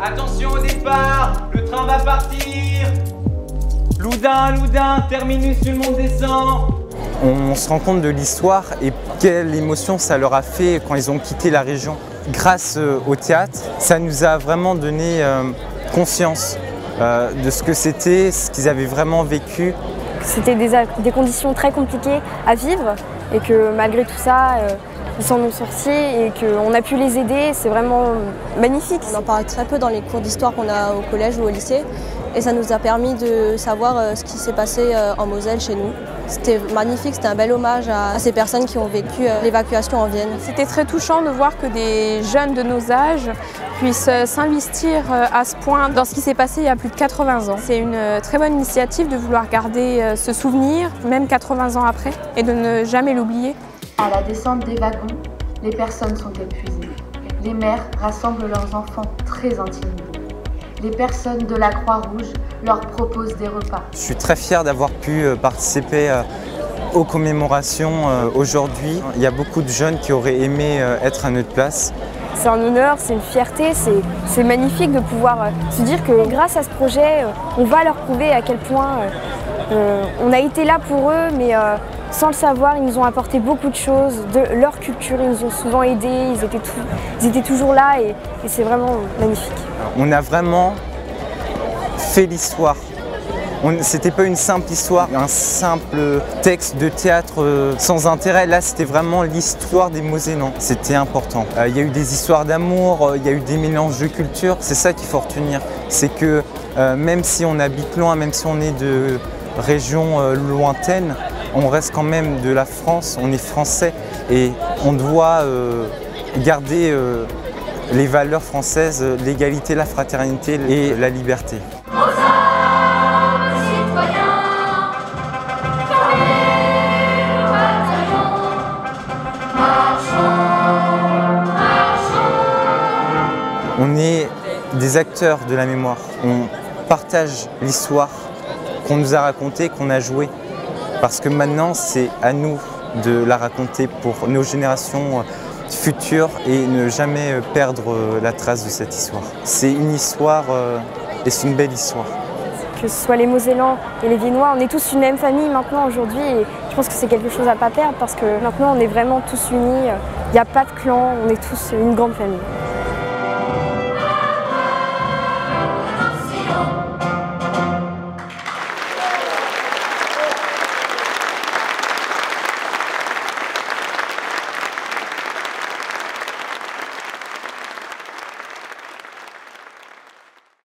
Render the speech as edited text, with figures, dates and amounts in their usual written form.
Attention au départ, le train va partir. Loudun, terminus, tout le monde descend. On se rend compte de l'histoire et quelle émotion ça leur a fait quand ils ont quitté la région. Grâce au théâtre, ça nous a vraiment donné conscience de ce que c'était, ce qu'ils avaient vraiment vécu. C'était des conditions très compliquées à vivre et que malgré tout ça, ils s'en ont sortis et qu'on a pu les aider. C'est vraiment magnifique. On en parle très peu dans les cours d'histoire qu'on a au collège ou au lycée et ça nous a permis de savoir ce qui s'est passé en Moselle chez nous. C'était magnifique, c'était un bel hommage à ces personnes qui ont vécu l'évacuation en Vienne. C'était très touchant de voir que des jeunes de nos âges puissent s'investir à ce point dans ce qui s'est passé il y a plus de 80 ans. C'est une très bonne initiative de vouloir garder ce souvenir, même 80 ans après, et de ne jamais l'oublier. À la descente des wagons, les personnes sont épuisées. Les mères rassemblent leurs enfants très intimement. Les personnes de la Croix-Rouge leur proposent des repas. Je suis très fier d'avoir pu participer aux commémorations aujourd'hui. Il y a beaucoup de jeunes qui auraient aimé être à notre place. C'est un honneur, c'est une fierté, c'est magnifique de pouvoir se dire que grâce à ce projet, on va leur prouver à quel point on a été là pour eux, mais sans le savoir, ils nous ont apporté beaucoup de choses, de leur culture, ils nous ont souvent aidés, ils étaient toujours là et c'est vraiment magnifique. On a vraiment fait l'histoire. C'était pas une simple histoire, un simple texte de théâtre sans intérêt. Là, c'était vraiment l'histoire des Mosellans. C'était important. Il y a eu des histoires d'amour, il y a eu des mélanges de cultures. C'est ça qu'il faut retenir. C'est que même si on habite loin, même si on est de régions lointaines, on reste quand même de la France, on est français et on doit garder les valeurs françaises, l'égalité, la fraternité et la liberté. On est des acteurs de la mémoire, on partage l'histoire qu'on nous a racontée, qu'on a jouée. Parce que maintenant, c'est à nous de la raconter pour nos générations futures et ne jamais perdre la trace de cette histoire. C'est une histoire et c'est une belle histoire. Que ce soit les Mosellans et les Viennois, on est tous une même famille maintenant aujourd'hui et je pense que c'est quelque chose à ne pas perdre parce que maintenant on est vraiment tous unis, il n'y a pas de clan, on est tous une grande famille.